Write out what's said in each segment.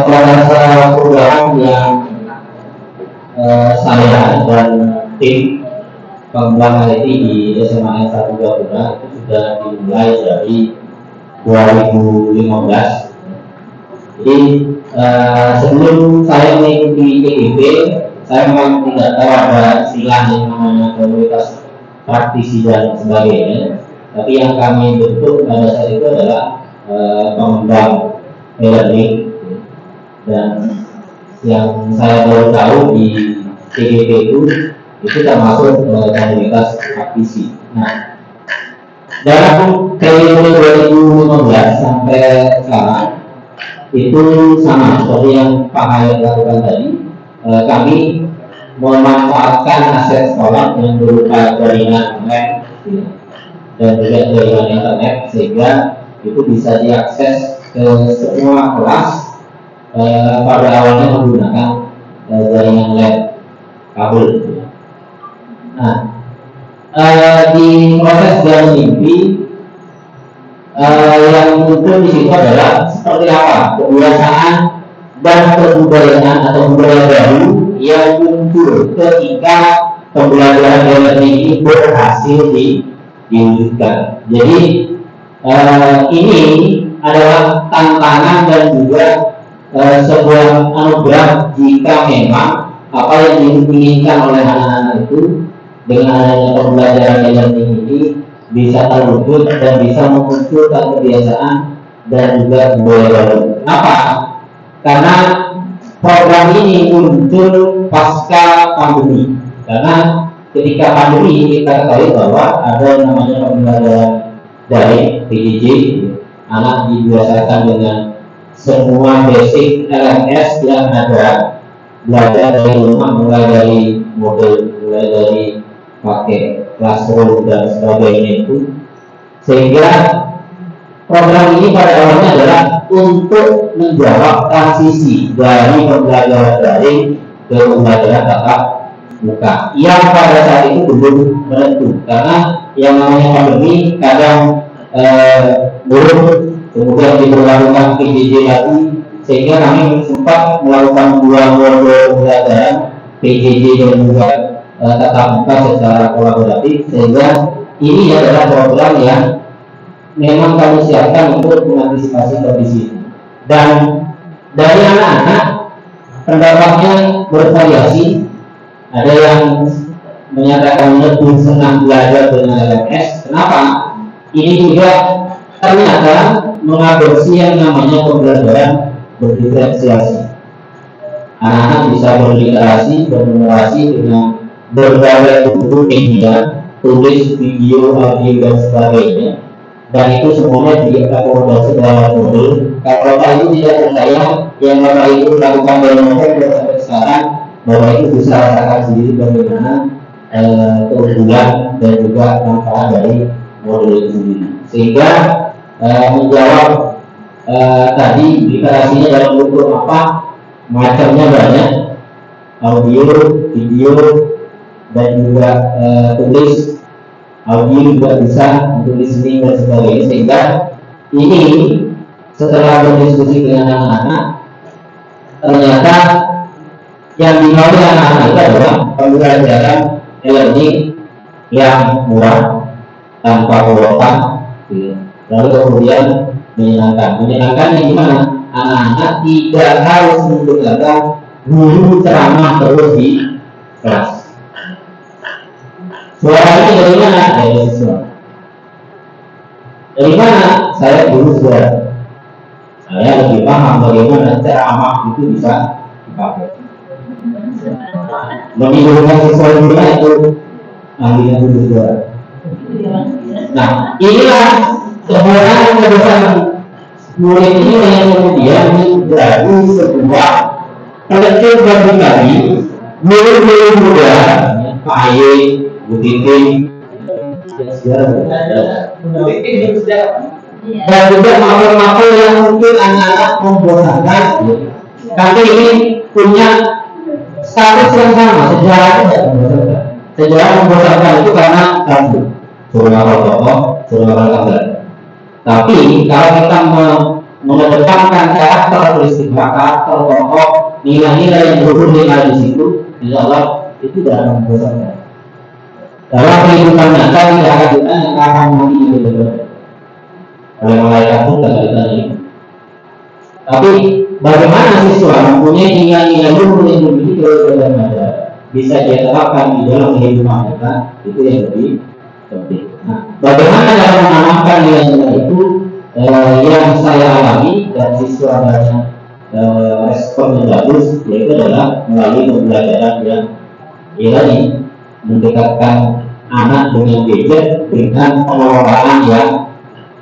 Proses program yang saya dan tim pengembang IT di SMA 1 Gapura itu sudah dimulai dari 2015. Jadi sebelum saya mengikuti PGP, saya memang tidak tahu ada istilah yang namanya komunitas praktisi dan sebagainya. Tapi yang kami bentuk pada saat itu adalah pengembang e-learning, dan yang saya baru tahu di PGP itu termasuk komunitas praktisi. Nah, dalam periode 2015 sampai sekarang itu sama seperti yang Pak Hayat lakukan tadi. Kami memanfaatkan aset sekolah yang berupa jaringan online dan juga jaringan internet, sehingga itu bisa diakses ke semua kelas pada awalnya menggunakan jaringan LAN kabel. Nah, di proses jalan mimpi yang muncul di situ adalah seperti apa kebiasaan dan kebudayaan atau budaya baru yang muncul ketika pembelajaran e-learning ini berhasil diwujudkan. Jadi ini adalah tantangan dan juga sebuah anugerah jika memang apa yang diinginkan oleh anak-anak itu dengan adanya pembelajaran e-learning ini bisa terwujud dan bisa memunculkan kebiasaan dan juga budaya baru. Kenapa? Karena program ini muncul pasca pandemi. Karena ketika pandemi kita ketahui bahwa ada yang namanya pembelajaran dari PJJ, anak dibiasakan dengan semua basic LMS yang ada, belajar dari rumah, mulai dari model, mulai dari pakai classroom dan sebagainya itu, sehingga program ini pada awalnya adalah untuk menjawab transisi dari pembelajaran daring ke pembelajaran tatap muka yang pada saat itu belum menentu, karena yang namanya pandemi kadang buruk, kemudian diberlakukan PJJ lagi, sehingga kami sempat melakukan dua model pembelajaran PJJ dan juga tatap muka secara kolaboratif, sehingga ini adalah program yang memang kami siapkan untuk mengantisipasi kondisi ini. Dan dari anak-anak pendapatnya bervariasi, ada yang menyatakan lebih senang belajar dengan LMS. Kenapa? Ini juga ternyata mengadopsi yang namanya pembelajaran berdiferensiasi. Anak-anak bisa berliterasi, bernumerasi dengan berbagai bentuk media, tulis, video, audio dan sebagainya, dan itu semuanya diakomodasi dalam modul. Kalau Bapak Ibu tidak percaya yang Bapak Ibu lakukan dari November sampai sekarang, Bapak Ibu bisa rasakan sendiri bagaimana keunggulan dan juga manfaat dari modul itu sendiri. Sehingga menjawab tadi literasinya dalam bentuk apa, macamnya banyak, audio, video, dan juga tulis. Audio juga bisa untuk listening dan sebagainya, sehingga ini setelah berdiskusi dengan anak-anak, ternyata yang dimau anak-anak itu adalah pembelajaran e-learning yang murah, tanpa kuota, lalu kemudian menyenangkan yang gimana? Anak-anak tidak harus menggunakan guru ceramah terus di kelas. Suara ini dari mana? Dari siswa. Dari mana? Saya guru suara. Saya lebih paham bagaimana ceramah itu bisa dipakai. Menghidupkan siswa juga itu ahlinya guru suara. Nah, inilah sebenarnya kebesaran murid ini yang kemudian menjadi sebuah kolektif bagi murid-murid muda, Pak Aye, Bu Titin, dan juga makhluk-makhluk yang mungkin anak-anak membosankan, tapi ini punya status yang sama. Sejarah membosankan itu karena satu, suruh ngapal tokoh, suruh ngapal kabar. Tapi kalau kita mengedepankan karakteristik karakter tokoh, nilai-nilai yang berhubungan di situ, insya Allah itu tidak akan membosankan. Dalam kehidupan nyata tidak akan ditanya kapan mati itu oleh malaikat pun tidak ditanya. Tapi bagaimana siswa mempunyai nilai-nilai luhur yang dimiliki oleh masyarakat bisa dia terapkan di dalam kehidupan nyata, itu yang lebih penting. Nah, bagaimana cara menanamkan nilai-nilai itu yang saya alami dan siswa banyak respon yang bagus, yaitu adalah melalui pembelajaran yang tadi mendekatkan anak dengan gadget dengan pengelolaan yang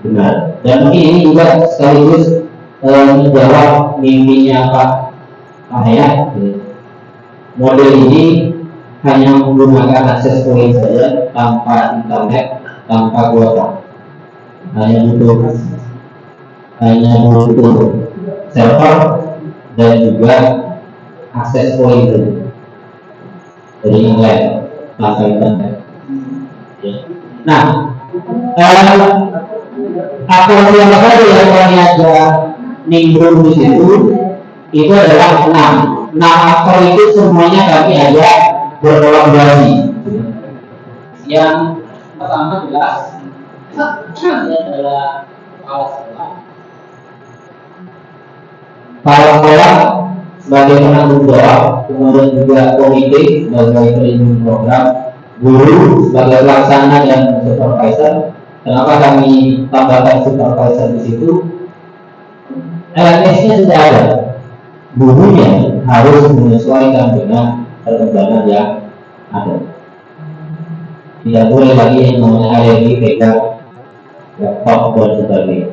benar. Dan mungkin ini juga sekaligus menjawab mimpinya Pak Hayat. Model ini hanya menggunakan akses point saja, tanpa internet, tanpa kuota. Hanya butuh server dan juga akses point dari yang lain tanpa internet. Nah, aku yang tadi yang kami ada nimbrung di situ itu adalah 6 aktor itu semuanya kami ada berkolaborasi. Yang pertama jelas ini adalah Palang sebagai penanggung jawab, kemudian juga komite sebagai pelindung program, guru sebagai pelaksana dan supervisor. Kenapa kami tambahkan supervisor di situ? LMS-nya sudah ada, gurunya harus menyesuaikan dengan perkembangan yang ada. Tidak boleh lagi yang namanya alergi pegang laptop dan sebagainya.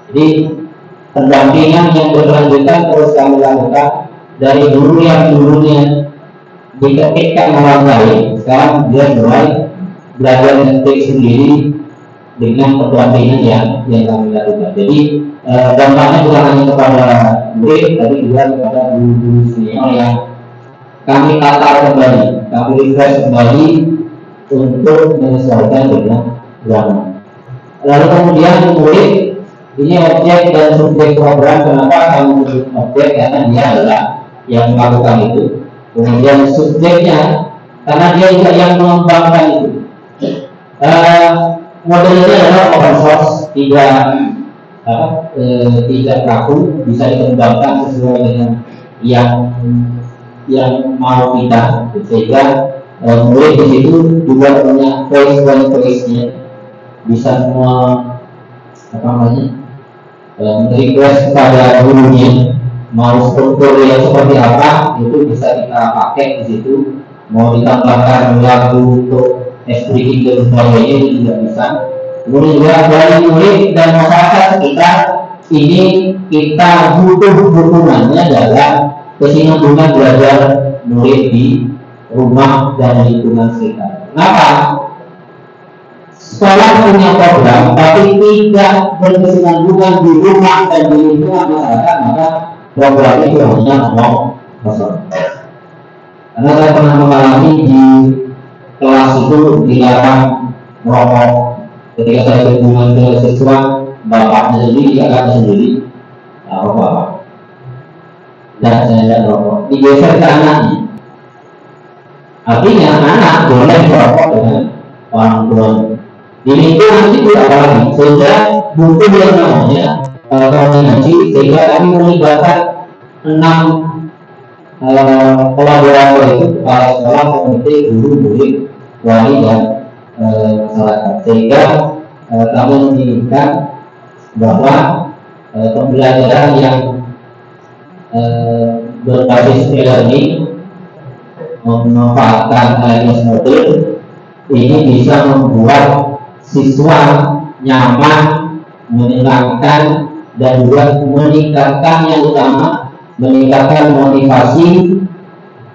Jadi pendampingan yang berkelanjutan terus kami lakukan dari guru yang dulunya diketikkan orang lain, sekarang dia mulai belajar ngetik sendiri dengan pendampingan yang kami lakukan. Jadi dampaknya bukan hanya kepada murid, tapi juga kepada guru-guru senior yang kami tata kembali, kami refresh kembali untuk menyesuaikan dengan zaman. Lalu kemudian murid ini objek dan subjek program. Kenapa kami menyebut objek? Karena dia adalah yang melakukan itu. Kemudian subjeknya karena dia juga yang mengembangkan itu. Modelnya adalah open source, tidak kaku, bisa dikembangkan sesuai dengan yang mau kita, sehingga murid di situ juga punya voice-nya, bisa request kepada gurunya mau struktur yang seperti apa, itu bisa kita pakai di situ. Mau ditambahkan lagu untuk speaking dan sebagainya itu juga bisa. Kemudian juga dari murid dan masyarakat sekitar ini kita butuh dukungannya dalam kesinambungan belajar murid di rumah dan lingkungan sekitar. Kenapa? Sekolah punya program tapi tidak berkesinambungan di rumah dan di lingkungan masyarakat, maka program itu hanya ngomong kosong. Karena saya pernah mengalami di kelas itu dilarang merokok. Ketika saya berhubungan ke siswa, bapaknya sendiri, kakaknya sendiri, rokok. Dan saya tidak rokok. Digeser ke anaknya. Artinya anak boleh merokok dengan orang tua. Di lingkungan itu apalagi, sehingga butuh yang namanya koordinasi, sehingga kami melibatkan 6 kolaborator itu, kepala sekolah, komite, guru, murid, wali dan masyarakat. Sehingga kami menginginkan bahwa pembelajaran yang berbasis e-learning memanfaatkan LMS model ini bisa membuat siswa nyaman, menyenangkan, dan juga meningkatkan yang utama, meningkatkan motivasi,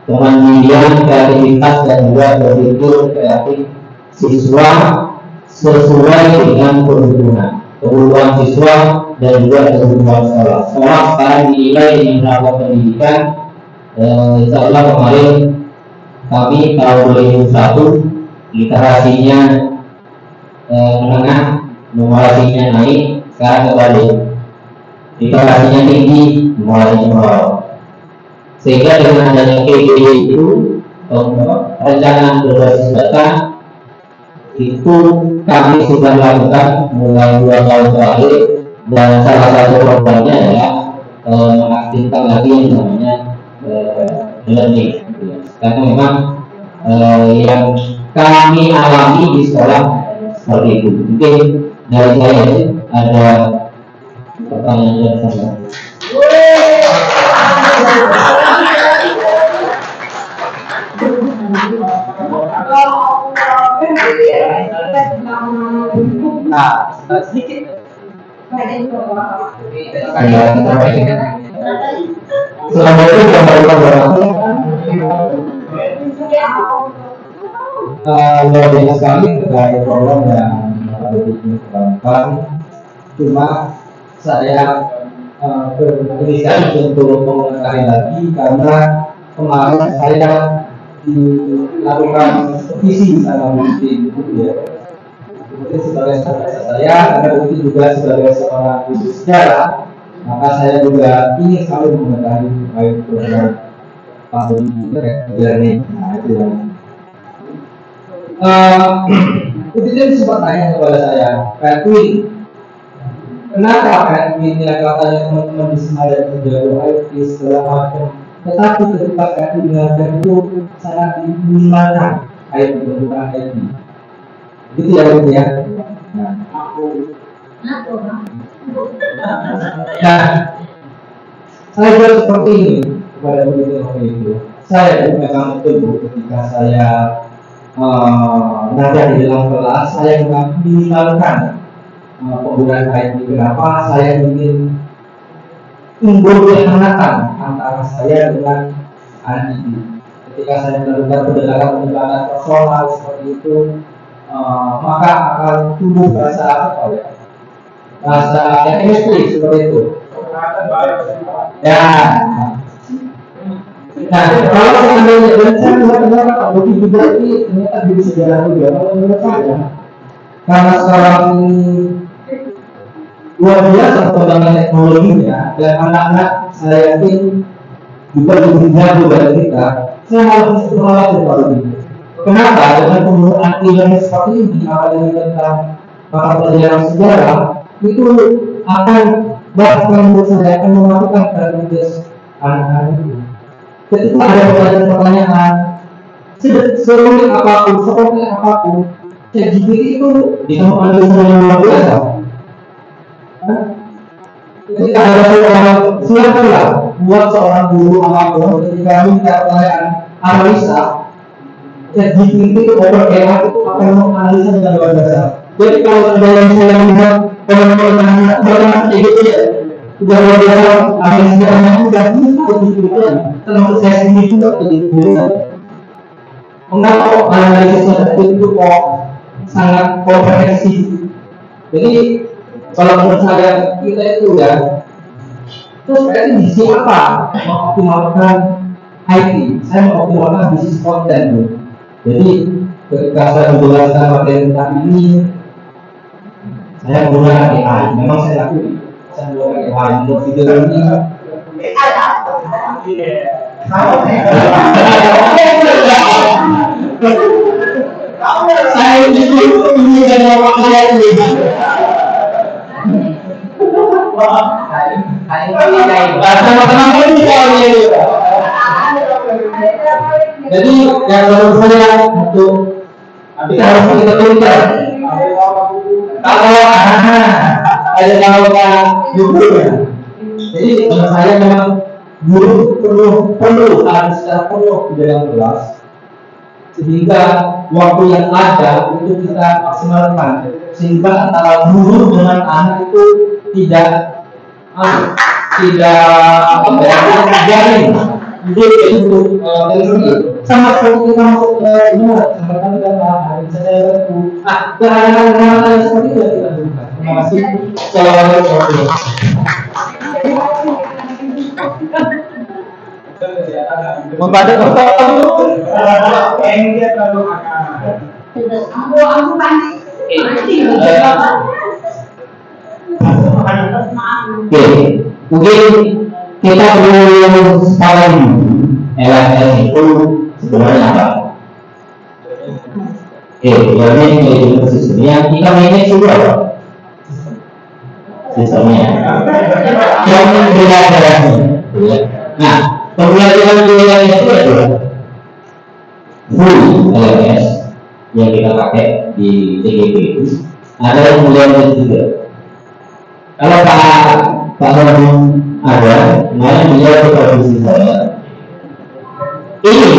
kemandirian, kreativitas, dan juga berpikir kreatif siswa sesuai dengan kebutuhan siswa dan juga kebutuhan sekolah. Sekolah sekarang dinilai dengan berapa pendidikan. Insya Allah kemarin kami tahun 2001 literasinya menengah Memulasinya naik, sekarang kembali. Interaksinya tinggi, memulasinya bawah. Sehingga dengan adanya KBD itu, rencana berbasis data itu kami sudah lakukan mulai 2 tahun terakhir, dan salah satu programnya adalah mengaktifkan lagi yang namanya learning. Karena memang yang kami alami di sekolah seperti itu. Mungkin dari saya ada pertanyaan yang sama. Nah, sedikit. Assalamualaikum warahmatullahi wabarakatuh. Luar biasa sekali terkait program yang dikembangkan. Cuma saya berinisiatif untuk mengetahui lagi karena kemarin saya dilakukan visi sama meeting gitu ya. Kemudian sebagai saudara saya, karena itu juga sebagai seorang guru sejarah, maka saya juga ingin selalu mengetahui terkait program learning. Nah itu yang itu sempat tanya kepada saya, Edwin, kenapa Edwin yang katanya teman-teman di Semarang itu jago IT segala macam, tetapi ketika Edwin mengajar itu sangat diminimalkan IT penggunaan IT. Gitu ya, gitu ya. Nah, saya juga seperti ini kepada begitu. Saya memang betul ketika saya mengajar di dalam kelas, saya minimalkan penggunaan IT. Kenapa? Saya ingin timbul kehangatan antara saya dengan anak ini. Ketika saya melakukan pendekatan personal seperti itu, maka akan tumbuh rasa apa ya? Rasa chemistry seperti itu. Ya. Nah, kalau seandainya dan saya melihat Pak Bobi juga ini ternyata di sejarah juga. Menurut saya, karena sekarang ini luar biasa perkembangan teknologinya dan anak-anak saya yakin juga lebih jago dari kita. Saya harus khawatir Pak Bobi. Kenapa? Dengan penggunaan ilmu seperti ini, apalagi tentang mata pelajaran sejarah, itu akan bahkan menurut saya akan melakukan kreativitas anak-anak itu. Ketika ada pertanyaan-pertanyaan, serumit apapun, seperti apapun, ChatGPT itu bisa mengambil yang luar biasa. Ketika ada seorang, silakanlah buat seorang guru apapun, ketika minta pertanyaan analisa, ChatGPT itu OpenAI itu akan menganalisa dengan luar biasa. Jadi kalau dalam saya melihat orang-orang itu ya sudah luar biasa, analisanya sudah bisa termasuk saya sendiri juga bisa. Mengapa analisisnya itu kok sangat komprehensif? Jadi kalau menurut saya kita itu ya terus berarti di siapa mengoptimalkan IT? Saya mengoptimalkan bisnis konten. Jadi ketika saya menjelaskan materi tentang ini, saya menggunakan AI. Memang saya lakukan. Saya menggunakan AI untuk video ini. Saya ini dan orang saya ini. Jadi yang menurut saya untuk kita harus kita tunjukkan kalau ada kalau guru ya. Jadi menurut saya memang guru perlu harus secara penuh di dalam kelas sehingga waktu yang ada itu kita maksimalkan sehingga antara guru dengan anak itu tidak terjalin. Jadi itu sama seperti kita masuk ke luar, sama kali hari saya itu, kadang-kadang seperti itu kita lakukan. Terima kasih. Assalamualaikum. Membaca apa dulu? Aku panik. Oke, mungkin kita perlu sepakat dulu LSS itu sebenarnya apa? Learning Management System yang kita manage itu apa? Sistemnya yang belajarnya. Nah, pembelajaran LSS itu adalah full LSS yang kita pakai di TGP itu ada yang belajar juga. Kalau Pak Robin ada, kemarin beliau supervisi saya. Ini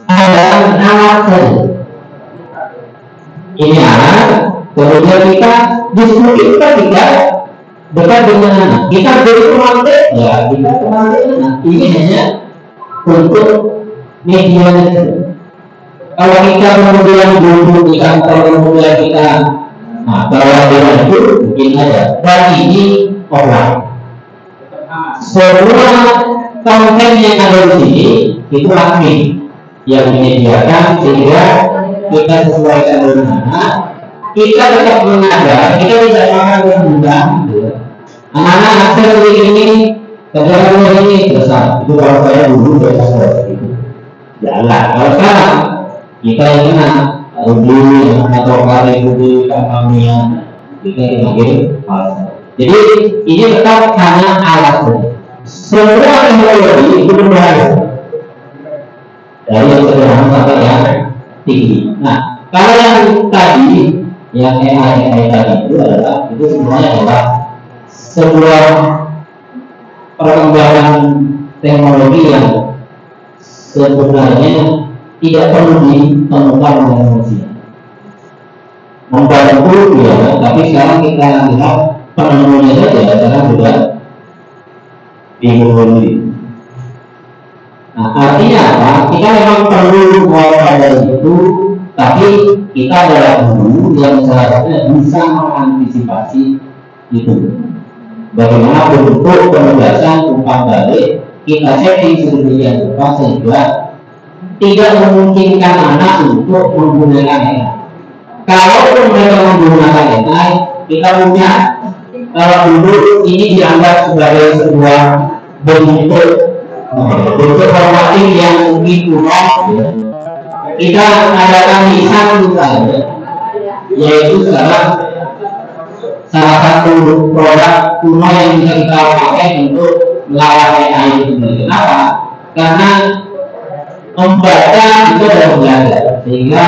adalah alat saja. Ini alat, kemudian kita diskusikan tidak dekat dengan anak. Kita beri pemantik, ya kita pemantik anak. Ini hanya untuk media saja. Kalau kita kemudian duduk di kantor, kemudian kita bawa dengan itu mungkin ada. Dan ini offline. Semua konten yang ada di sini itu admin yang menyediakan sehingga kita sesuaikan dengan anak. Kita tetap mengajar, kita tidak makan dengan mudah. Anak-anak akses ini, kerjaan ini besar. Itu kalau saya dulu saya seperti itu. Jalan. Kalau sekarang kita yang kena dulu atau kali budi kampanye kita dipanggil palsu. Jadi ini tetap hanya alat saja. Semua teknologi itu berbahaya dari yang sederhana sampai yang tinggi. Nah, kalau yang tadi, yang AI tadi itu adalah itu semuanya adalah sebuah perkembangan teknologi yang sebenarnya tidak perlu ditemukan oleh manusia. Membantu ya, tapi sekarang kita lihat penemunya saja sekarang sudah bingung. Nah, artinya apa? Kita memang perlu mewaspadai itu, tapi kita adalah guru yang seharusnya bisa mengantisipasi itu. Bagaimana bentuk penugasan umpan balik kita setting sedemikian rupa sehingga tidak memungkinkan anak untuk menggunakan AI. Kalau mereka menggunakan AI, kita punya kalau dulu ini dianggap sebagai sebuah bentuk formatif yang mungkin kuno. Kita adakan lisan misalnya, yaitu salah satu produk kuno yang bisa kita pakai untuk melawan AI itu. Kenapa? Karena membaca itu adalah belajar, sehingga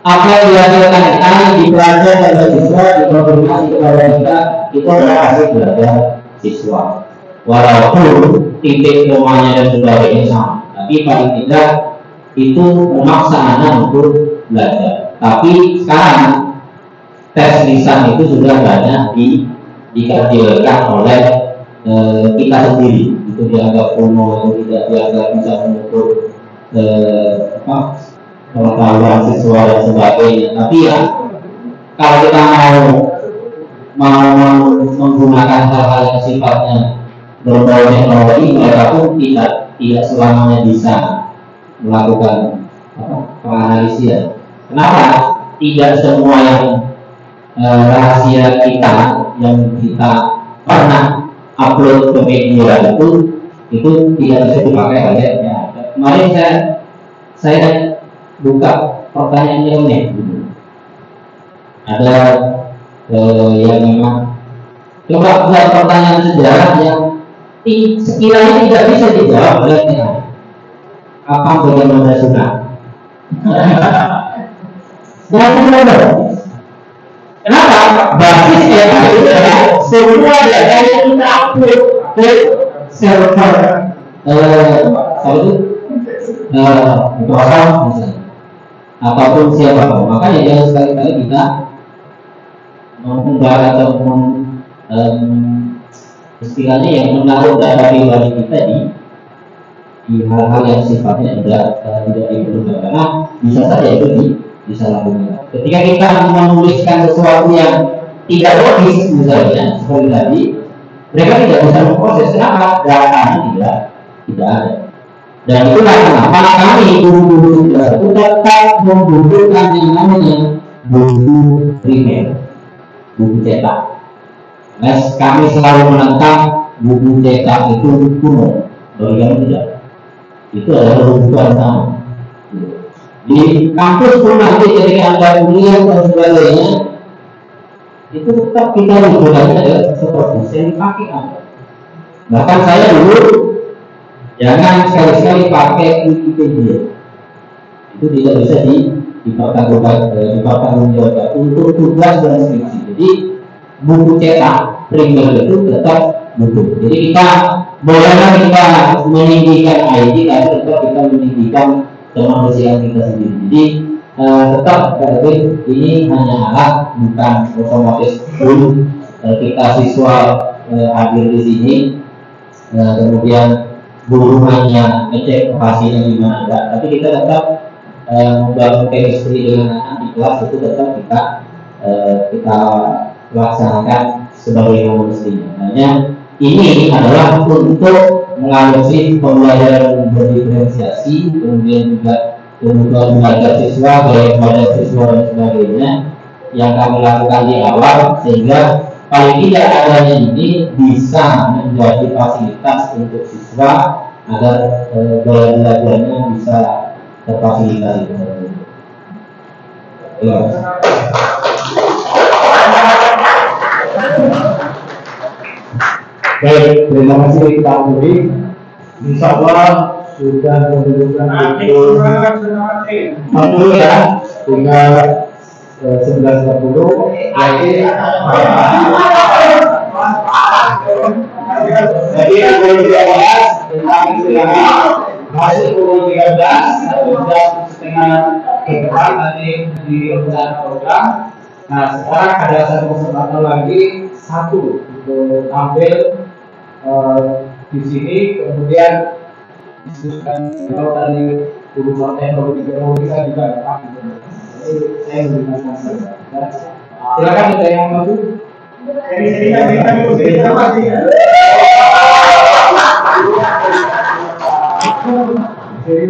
apa yang dihasilkan AI dipelajari oleh siswa, dikonfirmasi kepada kita, itu adalah hasil belajar siswa. Walaupun titik komanya dan sebagainya sama, tapi paling tidak itu memaksa anak untuk belajar. Tapi sekarang tes lisan itu sudah banyak dikecilkan oleh kita sendiri. Itu dianggap kuno, tidak dianggap bisa mengukur pengetahuan siswa dan sebagainya. Tapi ya kalau kita mau menggunakan hal-hal yang sifatnya berbau teknologi, mereka pun tidak selamanya bisa melakukan penganalisian. Kenapa? Tidak semua yang rahasia kita yang kita pernah upload ke media itu tidak bisa dipakai oleh ya. Kemarin saya buka pertanyaannya ini. Ada yang memang coba buat pertanyaan sejarah yang sekiranya tidak bisa dijawab oleh apa bagaimana sunnah. Kenapa? Basisnya semua data yang kita upload ke server Microsoft misalnya ataupun siapapun, makanya jangan sekali-kali kita mengunggah atau istilahnya yang menaruh data pribadi kita di hal-hal yang sifatnya tidak diperlukan, karena bisa saja itu disalahgunakan. Ketika kita menuliskan sesuatu yang tidak logis misalnya seperti tadi, mereka tidak bisa memproses. Kenapa? Datanya tidak ada. Dan itulah kenapa kami guru-guru itu tetap membutuhkan yang namanya buku primer, buku cetak. Nah, kami selalu menentang buku cetak itu kuno. Bagi kami tidak. Itu adalah kebutuhan sama. Di kampus pun nanti ketika Anda kuliah dan sebagainya, itu tetap kita rujukannya adalah seperti yang dipakai Anda. Bahkan saya dulu jangan sekali-sekali pakai Wikipedia. Itu tidak bisa dipertanggungjawabkan untuk tugas dan skripsi. Jadi buku cetak printer itu tetap buku. Jadi kita bolehlah kita meninggikan ID, tapi tetap kita meninggikan kemanusiaan kita sendiri. Jadi tetap ini hanya alat, bukan otomatis pun kita siswa hadir di sini, kemudian guru hanya ngecek hasilnya gimana enggak, tapi kita tetap membangun chemistry dengan anak di kelas itu tetap kita laksanakan sebagaimana mestinya. Hanya ini adalah untuk mengadopsi pembelajaran berdiferensiasi, kemudian juga kebutuhan belajar siswa, gaya belajar siswa dan sebagainya yang kami lakukan di awal, sehingga paling tidak adanya ini bisa menjadi fasilitas untuk siswa agar gaya belajarnya bisa terfasilitasi. Baik, terima kasih Pak Budi. Insya Allah sudah menunjukkan pukul 40 ya, tinggal 11.40. Jadi pukul 13 tentang silakan masih pukul 13 jam setengah ke depan nanti di rencana program. Nah, sekarang ada satu kesempatan lagi untuk tampil di sini, kemudian kalau tadi guru teknologi bisa juga datang. Jadi saya memberikan saja. Silakan ada yang maju. Jadi